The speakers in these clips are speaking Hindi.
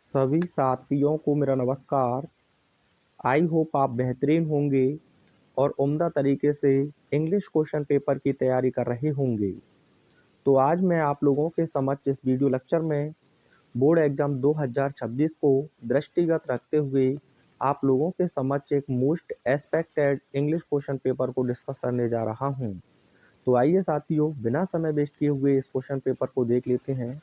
सभी साथियों को मेरा नमस्कार। आई होप आप बेहतरीन होंगे और उम्दा तरीके से इंग्लिश क्वेश्चन पेपर की तैयारी कर रहे होंगे। तो आज मैं आप लोगों के समक्ष इस वीडियो लेक्चर में बोर्ड एग्ज़ाम 2026 को दृष्टिगत रखते हुए आप लोगों के समक्ष एक most expected English question paper को डिस्कस करने जा रहा हूं। तो आइए साथियों, बिना समय वेस्ट किए हुए इस क्वेश्चन पेपर को देख लेते हैं।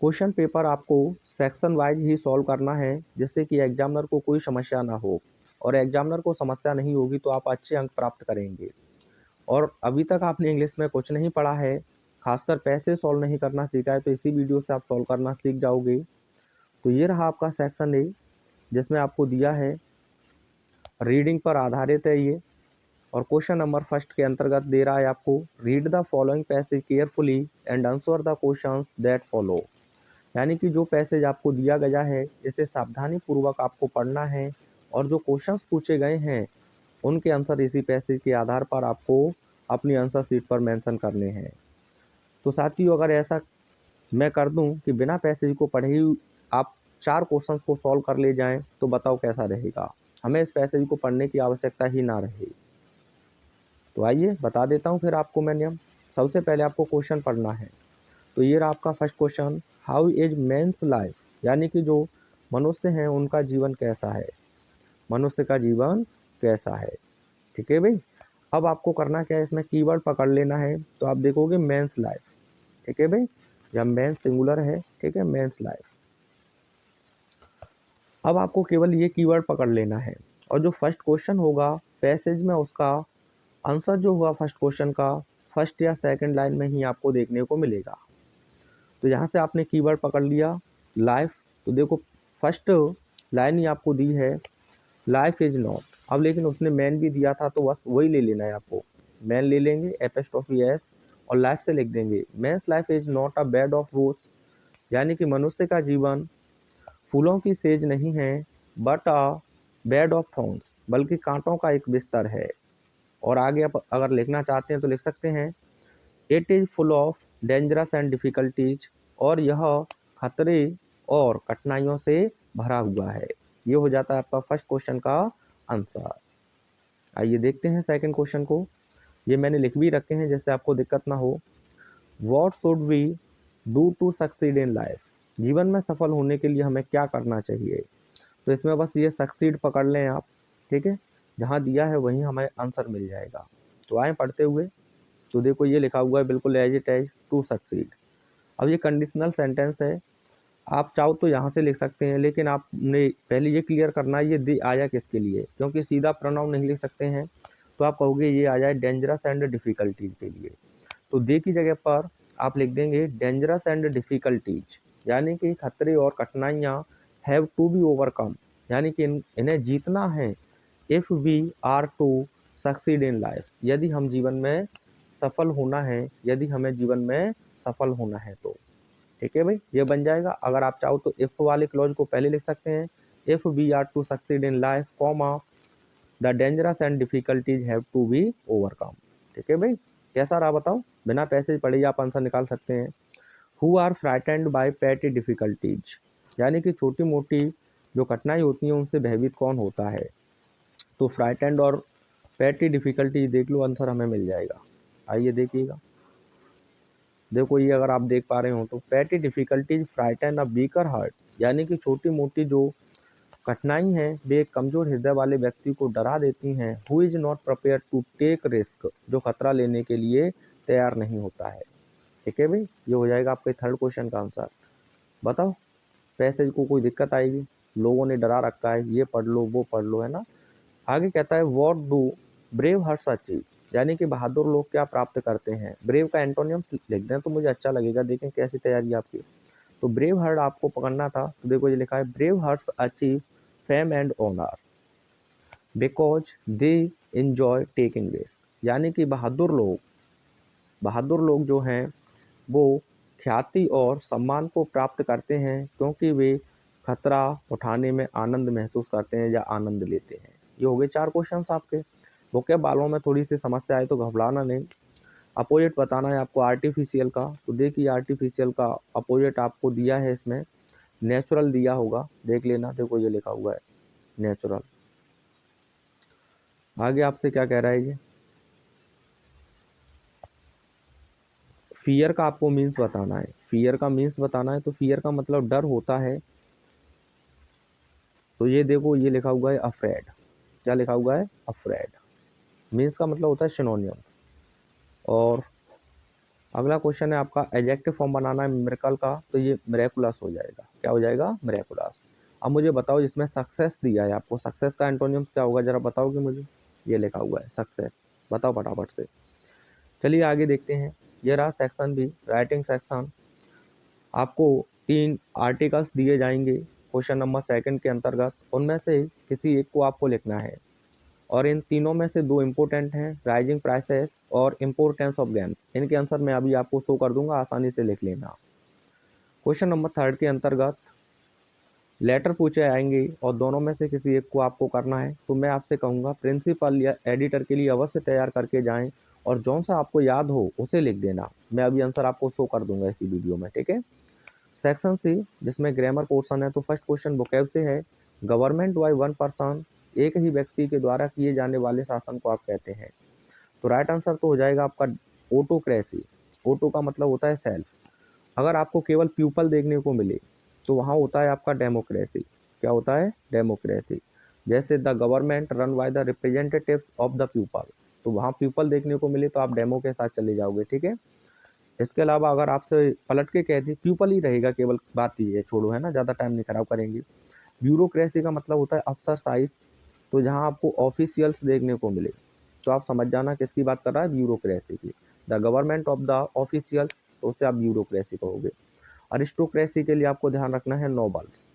क्वेश्चन पेपर आपको सेक्शन वाइज ही सॉल्व करना है, जिससे कि एग्जामिनर को कोई समस्या ना हो, और एग्जामिनर को समस्या नहीं होगी तो आप अच्छे अंक प्राप्त करेंगे। और अभी तक आपने इंग्लिश में कुछ नहीं पढ़ा है, खासकर पैसे सॉल्व नहीं करना सीखा है, तो इसी वीडियो से आप सॉल्व करना सीख जाओगे। तो ये रहा आपका सेक्शन ए, जिसमें आपको दिया है रीडिंग पर आधारित है ये। और क्वेश्चन नंबर फर्स्ट के अंतर्गत दे रहा है आपको read the following passage carefully and answer the questions that follow. यानी कि जो पैसेज आपको दिया गया है इसे सावधानी पूर्वक आपको पढ़ना है, और जो क्वेश्चंस पूछे गए हैं उनके आंसर इसी पैसेज के आधार पर आपको अपनी आंसर शीट पर मेंशन करने हैं। तो साथियों, अगर ऐसा मैं कर दूं कि बिना पैसेज को पढ़े ही आप 4 क्वेश्चंस को सॉल्व कर ले जाएं, तो बताओ कैसा रहेगा। हमें इस पैसेज को पढ़ने की आवश्यकता ही ना रहे। तो आइए बता देता हूं फिर आपको मैं नियम। सबसे पहले आपको क्वेश्चन पढ़ना है। तो ये रहा आपका first question, how is man's life. यानी कि जो मनुष्य हैं उनका जीवन कैसा है, मनुष्य का जीवन कैसा है। ठीक है भाई। अब आपको करना क्या है, इसमें कीवर्ड पकड़ लेना है। तो आप देखोगे मेंस लाइफ। ठीक है भाई, जब मेंस सिंगुलर है, ठीक है, मेंस लाइफ। अब आपको केवल ये कीवर्ड पकड़ लेना है, और जो फर्स्ट क्वेश्चन होगा पैसेज में उसका आंसर जो हुआ फर्स्ट क्वेश्चन का फर्स्ट या सेकंड लाइन में ही आपको देखने को मिलेगा। तो यहाँ से आपने कीवर्ड पकड़ लिया लाइफ। तो देखो फर्स्ट लाइन ही आपको दी है लाइफ इज नॉट। अब लेकिन उसने मैन भी दिया था, तो बस वही ले लेना है आपको। मैन ले लेंगे एपोस्ट्रोफी एस और लाइफ से लिख देंगे men's life is not a bed of रोज। यानी कि मनुष्य का जीवन फूलों की सेज नहीं है, but a bed of thorns, बल्कि कांटों का एक बिस्तर है। और आगे आप अगर लिखना चाहते हैं तो लिख सकते हैं it is full of dangerous and difficulties. और यह खतरे और कठिनाइयों से भरा हुआ है। ये हो जाता है आपका फर्स्ट क्वेश्चन का आंसर। आइए देखते हैं सेकंड क्वेश्चन को। ये मैंने लिख भी रखे हैं जिससे आपको दिक्कत ना हो। What should we do to succeed in life. जीवन में सफल होने के लिए हमें क्या करना चाहिए। तो इसमें बस ये सक्सीड पकड़ लें आप। ठीक है, जहाँ दिया है वहीं हमें आंसर मिल जाएगा। तो आए पढ़ते हुए। तो देखो ये लिखा हुआ है बिल्कुल as it as to succeed. अब ये कंडीशनल सेंटेंस है, आप चाहो तो यहाँ से लिख सकते हैं, लेकिन आपने पहले ये क्लियर करना है ये दे आया किसके लिए, क्योंकि सीधा प्रोनाउन नहीं लिख सकते हैं। तो आप कहोगे ये आ जाए डेंजरस एंड डिफ़िकल्टीज के लिए। तो दे की जगह पर आप लिख देंगे डेंजरस एंड डिफ़िकल्टीज, यानी कि खतरे और कठिनाइयाँ हैव टू बी ओवरकम, यानी कि इन्हें जीतना है। If we are to succeed in life, यदि हम जीवन में सफल होना है, यदि हमें जीवन में सफल होना है तो। ठीक है भाई, ये बन जाएगा। अगर आप चाहो तो इफ़ वाले क्लॉज को पहले लिख सकते हैं, if we are to succeed in life comma the dangers and difficulties have to be overcome. ठीक है भाई, कैसा रहा बताओ। बिना पैसे पढ़े आप आंसर निकाल सकते हैं। Who are frightened by petty difficulties, यानी कि छोटी मोटी जो कठिनाई होती हैं उनसे भयभीत कौन होता है। तो फ्राइटेंड और पैटी डिफिकल्टीज देख लो, आंसर हमें मिल जाएगा। आइए देखिएगा। देखो ये अगर आप देख पा रहे हो तो petty difficulties frighten a weaker heart, यानी कि छोटी मोटी जो कठिनाई हैं वे एक कमजोर हृदय वाले व्यक्ति को डरा देती हैं। Who is not prepare to take risk, जो खतरा लेने के लिए तैयार नहीं होता है। ठीक है भाई, ये हो जाएगा आपके थर्ड क्वेश्चन का आंसर। बताओ पैसेज को कोई दिक्कत आएगी, लोगों ने डरा रखा है ये पढ़ लो वो पढ़ लो, है ना। आगे कहता है what do brave hearts achieve, यानी कि बहादुर लोग क्या प्राप्त करते हैं। ब्रेव का एंटोनियम्स लिख दें तो मुझे अच्छा लगेगा। देखें कैसी तैयारी आपकी। तो ब्रेव हार्ट आपको पकड़ना था। तो देखो ये लिखा है brave hearts achieve fame and honour because they enjoy taking risk, यानी कि बहादुर लोग जो हैं वो ख्याति और सम्मान को प्राप्त करते हैं क्योंकि वे खतरा उठाने में आनंद महसूस करते हैं या आनंद लेते हैं। ये हो गए 4 क्वेश्चंस आपके। वो क्या बालों में थोड़ी सी समस्या है तो घबराना नहीं। अपोजिट बताना है आपको आर्टिफिशियल का। तो देखिए आर्टिफिशियल का अपोजिट आपको दिया है इसमें नेचुरल दिया होगा, देख लेना, देखो ये लिखा हुआ है नेचुरल। आगे आपसे क्या कह रहा है ये, फियर का आपको मीन्स बताना है। फियर का मीन्स बताना है तो फियर का मतलब डर होता है, तो ये देखो ये लिखा हुआ है अफ्रेड। क्या लिखा हुआ है, अफ्रेड। मीन्स का मतलब होता है सिनोनियम्स। और अगला क्वेश्चन है आपका एडजेक्टिव फॉर्म बनाना है मिरेकल का, तो ये मिरेकुलस हो जाएगा। क्या हो जाएगा, मिरेकुलस। अब मुझे बताओ जिसमें सक्सेस दिया है आपको, सक्सेस का एंटोनियम्स क्या होगा, जरा बताओगे मुझे। ये लिखा हुआ है सक्सेस, बताओ फटाफट से। चलिए आगे देखते हैं। ये रहा सेक्शन भी, राइटिंग सेक्शन। आपको 3 आर्टिकल्स दिए जाएंगे क्वेश्चन नंबर 2 के अंतर्गत, उनमें से किसी एक को आपको लिखना है। और इन तीनों में से 2 इम्पोर्टेंट हैं, राइजिंग प्राइसेस और इम्पोर्टेंस ऑफ गेम्स। इनके आंसर मैं अभी आपको शो कर दूंगा, आसानी से लिख लेना। क्वेश्चन नंबर 3 के अंतर्गत लेटर पूछे आएंगे और दोनों में से किसी एक को आपको करना है। तो मैं आपसे कहूँगा प्रिंसिपल या एडिटर के लिए अवश्य तैयार करके जाएं और जौन सा आपको याद हो उसे लिख देना। मैं अभी आंसर आपको शो कर दूंगा इसी वीडियो में, ठीक है। सेक्शन सी जिसमें ग्रामर पोर्शन है, तो फर्स्ट क्वेश्चन वोकैब से है। गवर्नमेंट बाय वन पर्सन, एक ही व्यक्ति के द्वारा किए जाने वाले शासन को आप कहते हैं। तो राइट आंसर तो हो जाएगा आपका ऑटोक्रेसी। ऑटो का मतलब होता है सेल्फ। अगर आपको केवल पीपल देखने को मिले तो वहाँ होता है आपका डेमोक्रेसी। क्या होता है, डेमोक्रेसी। जैसे the government run by the representatives of the people, तो वहाँ पीपल देखने को मिले तो आप डेमो के साथ चले जाओगे, ठीक है। इसके अलावा अगर आपसे पलट के कह दी पीपल ही रहेगा, केवल बात ही है, छोड़ो, है ना, ज़्यादा टाइम नहीं खराब करेंगे। ब्यूरोक्रेसी का मतलब होता है अफसर साइज, तो जहाँ आपको ऑफिशियल्स देखने को मिले तो आप समझ जाना किसकी बात कर रहा है, ब्यूरोक्रेसी की। The government of the officials, तो उसे आप ब्यूरोक्रेसी कहोगे। अरिस्टोक्रेसी के लिए आपको ध्यान रखना है नोबल्स।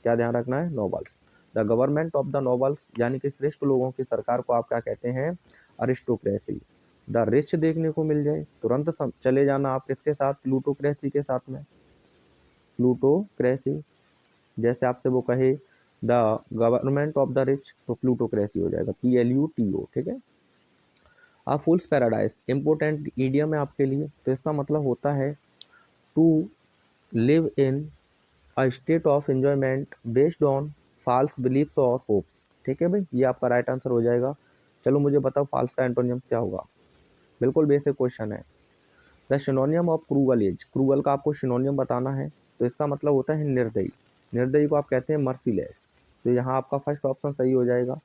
क्या ध्यान रखना है, nobles. The government of the nobles यानी कि श्रेष्ठ लोगों की सरकार को आप क्या कहते हैं, अरिस्टोक्रेसी। द रिच देखने को मिल जाए तुरंत चले जाना आप किसके साथ, प्लूटोक्रेसी के साथ में। प्लूटोक्रेसी, जैसे आपसे वो कहे the government of the rich, तो प्लूटोक्रेसी हो जाएगा, PLUTO, ठीक है। A fool's paradise important idiom है आपके लिए, तो इसका मतलब होता है to live in a state of enjoyment based on false beliefs और होप्स, ठीक है भाई, ये आपका राइट आंसर हो जाएगा। चलो मुझे बताओ फॉल्स का एंटोनियम क्या होगा, बिल्कुल बेसिक क्वेश्चन है। The सिनोनियम of cruel is, cruel का आपको सिनोनियम बताना है, तो इसका मतलब होता है निर्दयी। निर्दयी को आप कहते हैं मर्सीलेस, तो यहाँ आपका फर्स्ट ऑप्शन सही हो जाएगा।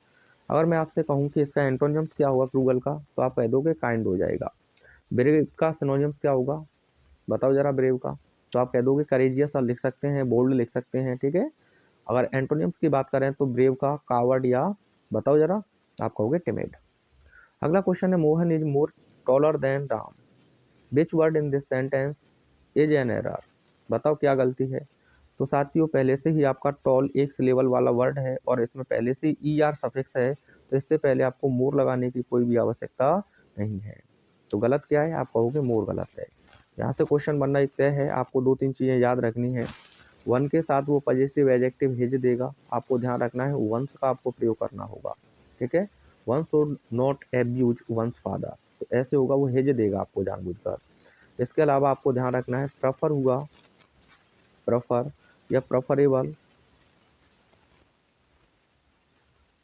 अगर मैं आपसे कहूँ कि इसका एंटोनियम क्या होगा क्रूअल का, तो आप कह दोगे काइंड हो जाएगा। ब्रेव का सिनोनियम क्या होगा, बताओ जरा ब्रेव का, तो आप कह दोगे करेजियस लिख सकते हैं, बोल्ड लिख सकते हैं, ठीक है। अगर एंटोनियम्स की बात करें तो ब्रेव का कावर्ड, या बताओ जरा, आप कहोगे टिमिड। अगला क्वेश्चन है Mohan is more taller than Ram, which word in this sentence is an error, बताओ क्या गलती है। तो साथियों पहले से ही आपका टॉल एक सिलेबल वाला वर्ड है और इसमें पहले से ER सफिक्स है, तो इससे पहले आपको मोर लगाने की कोई भी आवश्यकता नहीं है। तो गलत क्या है, आप कहोगे मोर गलत है। यहाँ से क्वेश्चन बनना एक तय है, आपको 2-3 चीज़ें याद रखनी है। वन के साथ वो पजेसिव एडजेक्टिव हिज देगा, आपको ध्यान रखना है वंस का आपको प्रयोग करना होगा, ठीक है। One should not abuse once father, तो ऐसे होगा, वो हिज देगा आपको जानबूझकर। इसके अलावा आपको ध्यान रखना है प्रेफर हुआ, प्रेफर या प्रेफरेबल,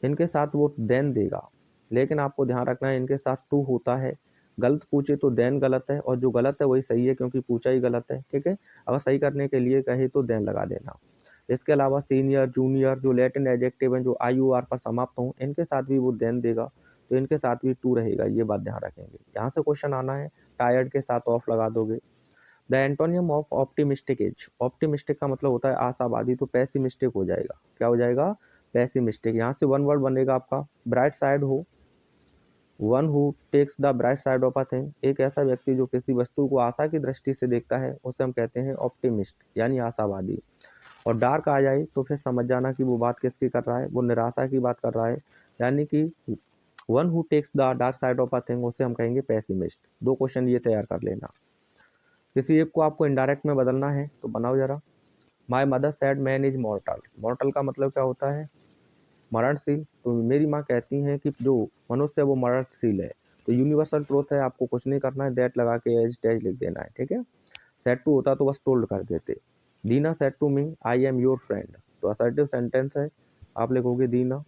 इनके साथ वो देन देगा, लेकिन आपको ध्यान रखना है इनके साथ टू होता है। गलत पूछे तो देन गलत है, और जो गलत है वही सही है क्योंकि पूछा ही गलत है, ठीक है। अगर सही करने के लिए कहे तो देन लगा देना। इसके अलावा सीनियर, जूनियर, जो लैटिन एडजेक्टिव हैं जो IOR पर समाप्त हों, इनके साथ भी वो देन देगा, तो इनके साथ भी टू रहेगा, ये बात ध्यान रखेंगे। यहाँ से क्वेश्चन आना है, टायर्ड के साथ ऑफ लगा दोगे। The antonym of optimistic is, optimistic का मतलब होता है आशावादी, तो पैसिमिस्टिक हो जाएगा। क्या हो जाएगा, पैसिमिस्टिक। यहाँ से वन वर्ड बनेगा आपका ब्राइट साइड हो, one who takes the bright side of a thing, एक ऐसा व्यक्ति जो किसी वस्तु को आशा की दृष्टि से देखता है उसे हम कहते हैं ऑप्टिमिस्ट यानी आशावादी। और डार्क आ जाए तो फिर समझ जाना कि वो बात किसकी कर रहा है, वो निराशा की बात कर रहा है, यानी कि one who takes the dark side of a thing उसे हम कहेंगे पैसिमिस्ट। 2 क्वेश्चन ये तैयार कर लेना। किसी एक को आपको इनडायरेक्ट में बदलना है तो बनाओ जरा। My mother sad man is मॉर्टल, मॉर्टल का मतलब क्या होता है, मरणशील। तो मेरी माँ कहती हैं कि जो मनुष्य है वो मरणशील है, तो यूनिवर्सल ट्रूथ है, आपको कुछ नहीं करना है, दैट लगा के एज टैज लिख देना है, ठीक है। सेड टू होता तो बस टोल्ड कर देते। Deena said to me I am your friend, तो असर्टिव सेंटेंस है, आप लिखोगे दीना,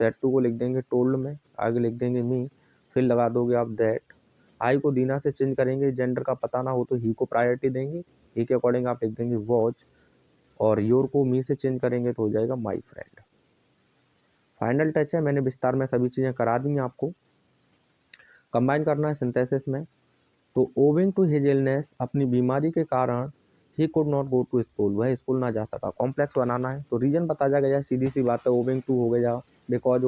सेड टू को लिख देंगे टोल्ड में, आगे लिख देंगे मी, फिर लगा दोगे आप दैट। आई को दीना से चेंज करेंगे, जेंडर का पता ना हो तो ही को प्रायोरिटी देंगे, ही के अकॉर्डिंग आप लिख देंगे वॉच, और योर को मी से चेंज करेंगे तो हो जाएगा माई फ्रेंड। फाइनल टच है, मैंने विस्तार में सभी चीज़ें करा दी हैं आपको। कंबाइन करना है सिंथेसिस में, तो ओविंग टू हिज इलनेस, अपनी बीमारी के कारण he could not go to school, वह स्कूल ना जा सका। कॉम्प्लेक्स बनाना है तो रीजन बता जाएगा, सीधी सी बात है, ओविंग टू हो गया, बिकॉज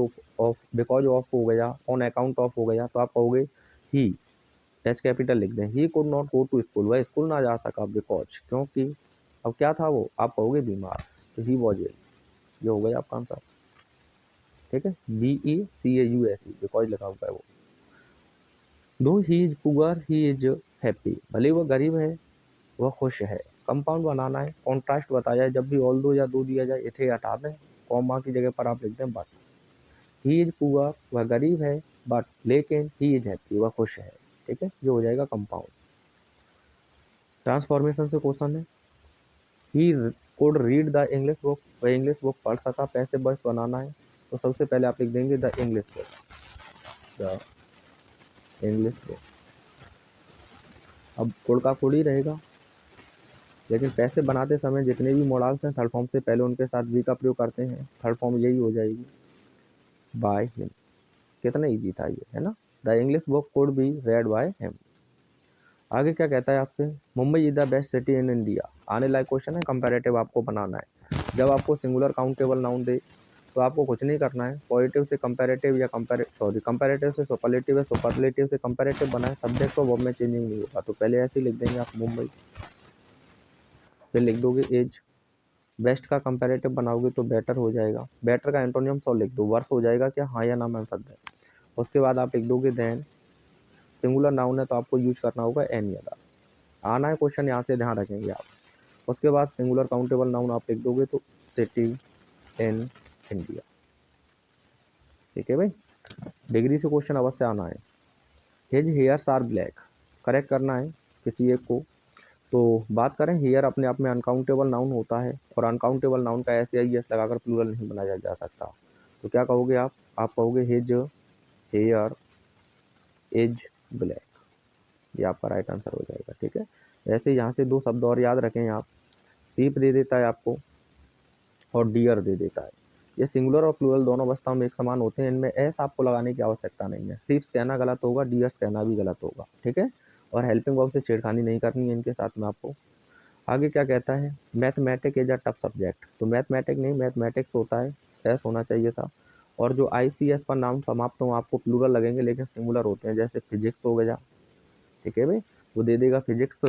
ऑफ हो गया, ऑन अकाउंट ऑफ हो गया, तो आप कहोगे ही, एच कैपिटल लिख दें, he could not go to school, वह स्कूल ना जा सका बिकॉज, क्योंकि अब क्या था वो, आप कहोगे बीमार, तो ही वॉज इल, ये हो गया आपका आंसर। ठीक है, BECAUSE बिकॉज लिखा हुआ है वो। दो he is poor he is happy, भले वह गरीब है वह खुश है। कंपाउंड बनाना है, कॉन्ट्रास्ट बताया है, जब भी ऑल दो या दो दिया जाए इसे हटा दें, कॉमा की जगह पर आप लिख दें बट। ही इज पुअर, वह गरीब है, बट लेकिन ही इज हैप्पी, वह खुश है। ठीक है, ये हो जाएगा कंपाउंड। ट्रांसफॉर्मेशन से क्वेश्चन है, he could read the English book, वह इंग्लिश बुक पढ़ सका, पैसे बस बनाना है, तो सबसे पहले आप लिख देंगे the English book, the English book. अब कुड का कुड ही रहेगा, लेकिन पैसे बनाते समय जितने भी मॉडल्स हैं थर्ड फॉर्म से पहले उनके साथ वी का प्रयोग करते हैं, थर्ड फॉर्म यही हो जाएगी, बाय हिम। कितना इजी था ये, है ना, the English book could be red by him. आगे क्या कहता है आपसे, Mumbai is the best city in India, आने लायक क्वेश्चन है, कंपैरेटिव आपको बनाना है। जब आपको सिंगुलर काउंटेबल नाउन दे तो आपको कुछ नहीं करना है, पॉजिटिव से कंपैरेटिव या कंपैरेटिव से सुपरलेटिव है, सुपरलेटिव से कंपैरेटिव बनाए, सब्जेक्ट और वर्ब में चेंजिंग नहीं होगा, तो पहले ऐसे ही लिख देंगे आप मुंबई, फिर लिख दोगे एज, बेस्ट का कंपैरेटिव बनाओगे तो बेटर हो जाएगा, बेटर का एंटोनियम सॉ लिख दो, वर्स हो जाएगा क्या, हाँ या ना में शब्द है। उसके बाद आप लिख दोगे देन, सिंगुलर नाउन है तो आपको यूज करना होगा एनी अदर, आना है क्वेश्चन यहाँ से ध्यान रखेंगे आप। उसके बाद सिंगुलर काउंटेबल नाउन आप लिख दोगे तो सिटी इन इंडिया। ठीक है भाई, डिग्री से क्वेश्चन अवश्य आना है। His hairs are black, correct करना है किसी एक को, तो बात करें हेयर अपने आप में अनकाउंटेबल नाउन होता है, और अनकाउंटेबल नाउन का ऐसे आई एस लगाकर प्लूरल नहीं बनाया जा सकता, तो क्या कहोगे आप कहोगे हिज हेयर इज ब्लैक, ये आपका राइट आंसर हो जाएगा। ठीक है, ऐसे यहाँ से दो शब्द और याद रखें आप, सीप दे देता है आपको और डियर दे देता है, ये सिंगुलर और प्लूरल दोनों अवस्थाओं में एक समान होते हैं, इनमें एस आपको लगाने की आवश्यकता नहीं है, सीप्स कहना गलत होगा, डियर्स कहना भी गलत होगा। ठीक है, और हेल्पिंग वर्ब से छेड़खानी नहीं करनी है इनके साथ में आपको। आगे क्या कहता है, mathematic is a tough subject, तो मैथमेटिक नहीं मैथमेटिक्स होता है, एस होना चाहिए था। और जो ICS पर नाम समाप्त हो आपको प्लूरल लगेंगे लेकिन सिंगुलर होते हैं, जैसे फिजिक्स हो गया। ठीक है भाई, वो दे देगा physics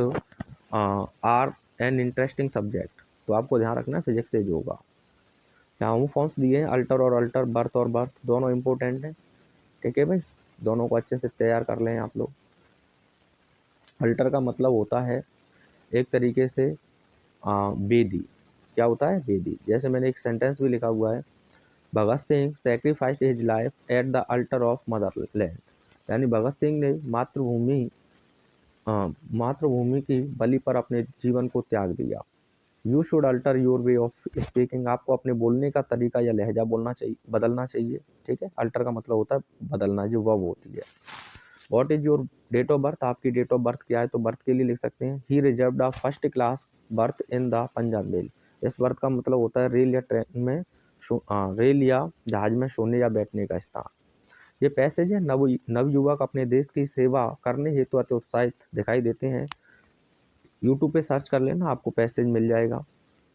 are an interesting subject, तो आपको ध्यान रखना है फिजिक्स से जो होगा। यहाँ होम फॉर्म्स दिए हैं, अल्टर और अल्टर, बर्थ और बर्थ, दोनों इंपॉर्टेंट हैं। ठीक है भाई, दोनों को अच्छे से तैयार कर लें आप लोग। अल्टर का मतलब होता है एक तरीके से बेदी, क्या होता है बेदी, जैसे मैंने एक सेंटेंस भी लिखा हुआ है, Bhagat Singh sacrificed his life at the altar of motherland, यानी भगत सिंह ने मातृभूमि की बलि पर अपने जीवन को त्याग दिया। You should alter your way of speaking, आपको अपने बोलने का तरीका या लहजा बोलना चाहिए, बदलना चाहिए। ठीक है, अल्टर का मतलब होता है बदलना, जो वर्ब होती है। What is your date of birth, आपकी डेट ऑफ बर्थ क्या है, तो बर्थ के लिए लिख सकते हैं he reserved a first class berth in the Punjab mail, इस बर्थ का मतलब होता है रेल या ट्रेन में रेल या जहाज में सोने या बैठने का स्थान। ये पैसेज है, नवयुवक अपने देश की सेवा करने हेतु अति उत्साहित दिखाई देते हैं, यूट्यूब पे सर्च कर लेना आपको पैसेज मिल जाएगा।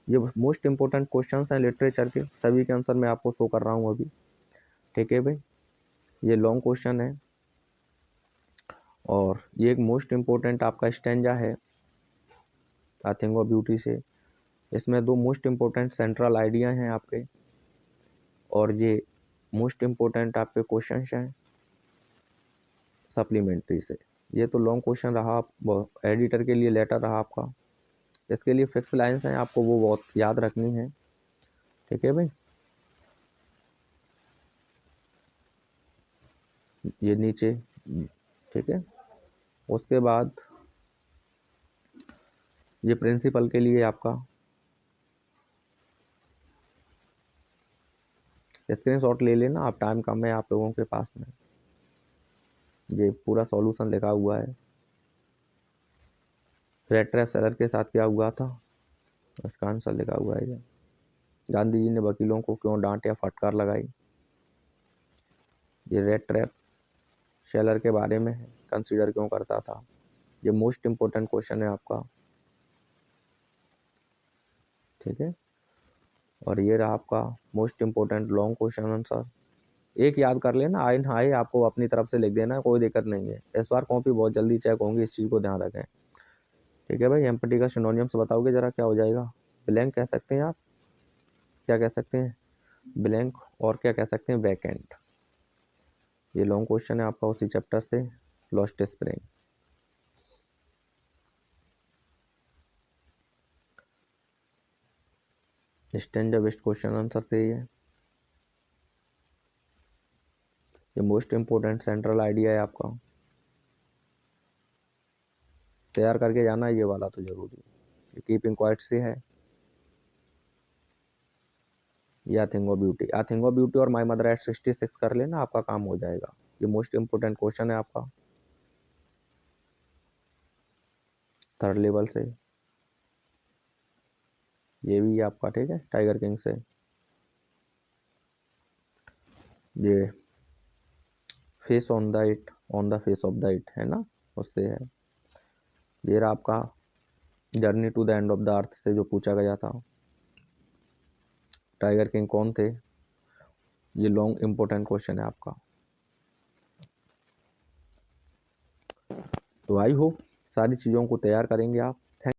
ये मोस्ट इंपॉर्टेंट क्वेश्चंस हैं लिटरेचर के, सभी के आंसर मैं आपको शो कर रहा हूँ अभी। ठीक है भाई, ये लॉन्ग क्वेश्चन है, और ये एक मोस्ट इम्पोर्टेंट आपका स्टैंजा है आई थिंक ऑफ ब्यूटी से। इसमें दो मोस्ट इम्पोर्टेंट सेंट्रल आइडिया हैं आपके, और ये मोस्ट इम्पोर्टेंट आपके क्वेश्चंस हैं सप्लीमेंट्री से। ये तो लॉन्ग क्वेश्चन रहा, एडिटर के लिए लेटर रहा आपका, इसके लिए फिक्स लाइंस हैं, आपको वो बहुत याद रखनी है। ठीक है भाई, ये नीचे, ठीक है। उसके बाद ये प्रिंसिपल के लिए आपका स्क्रीनशॉट ले लेना आप, टाइम कम है आप लोगों के पास में। ये पूरा सॉल्यूशन लिखा हुआ है। रेड ट्रैप सेलर के साथ क्या हुआ था, उसका आंसर लिखा हुआ है ये। गांधी जी ने वकीलों को क्यों डांट या फटकार लगाई, ये रेड ट्रैप सेलर के बारे में है, कंसीडर क्यों करता था। ये मोस्ट इम्पोर्टेंट क्वेश्चन है आपका, ठीक है। और ये रहा आपका most important long question answer. एक याद कर लेना, आए ना आए आपको अपनी तरफ से लिख देना, कोई दिक्कत नहीं है। इस बार कॉपी बहुत जल्दी चेक होंगी, इस चीज़ को ध्यान रखें, ठीक है भाई। एम्प्टी का सिनोनियम्स बताओगे जरा, क्या हो जाएगा। ब्लैंक कह सकते हैं आप, क्या कह सकते हैं, ब्लैंक, और क्या कह सकते हैं, वैकेंट। ये लॉन्ग क्वेश्चन है आपका उसी चैप्टर से, lost spring. Stanza based question answer थे ये मोस्ट इम्पोर्टेंट सेंट्रल आइडिया है आपका, तैयार करके जाना है ये वाला तो जरूरी। कीपिंग क्वाइट से है, या thing of beauty, a thing of beauty और माई मदर एट 66 कर लेना, आपका काम हो जाएगा। ये मोस्ट इम्पोर्टेंट क्वेश्चन है आपका थर्ड लेवल से। ये भी आपका ठीक है टाइगर किंग से। ये face on the it, on the face of the it है ना, उससे है। ये रहा आपका journey to the end of the earth से जो पूछा गया था, टाइगर किंग कौन थे। ये लॉन्ग इम्पोर्टेंट क्वेश्चन है आपका। तो आई होप सारी चीज़ों को तैयार करेंगे आप।